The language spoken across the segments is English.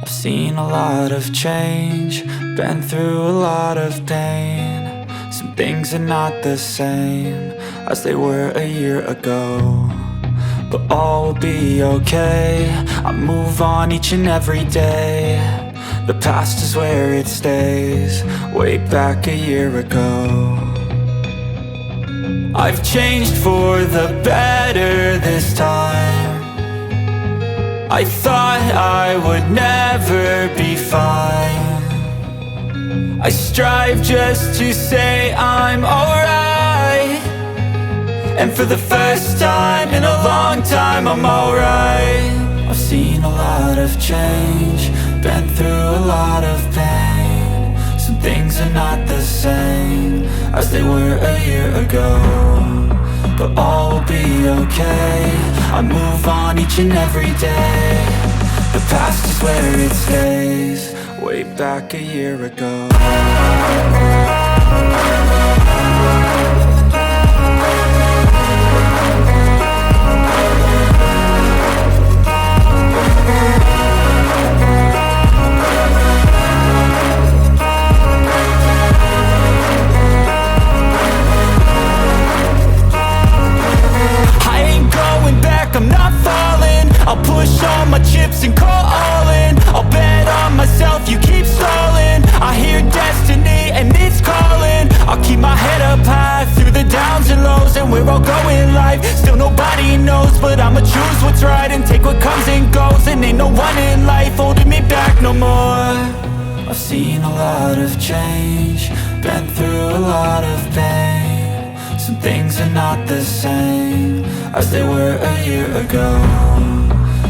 I've seen a lot of change, been through a lot of pain. Some things are not the same as they were a year ago, but all will be okay. I move on each and every day. The past is where it stays, way back a year ago. I've changed for the better this time. I thought I would never be fine. I strive just to say I'm alright, and for the first time in a long time I'm alright. I've seen a lot of change, been through a lot of pain. Some things are not the same as they were a year ago, but all will be okay. I move on each and every day. The past is where it stays, way back a year ago. I'm not falling, I'll push all my chips and call all in. I'll bet on myself, you keep stalling. I hear destiny and it's calling. I'll keep my head up high through the downs and lows, and we're all going life. Still nobody knows, but I'ma choose what's right and take what comes and goes. And ain't no one in life holding me back no more. I've seen a lot of change, been through a lot of pain. Some things are not the same as they were a year ago,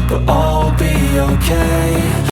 but all will be okay.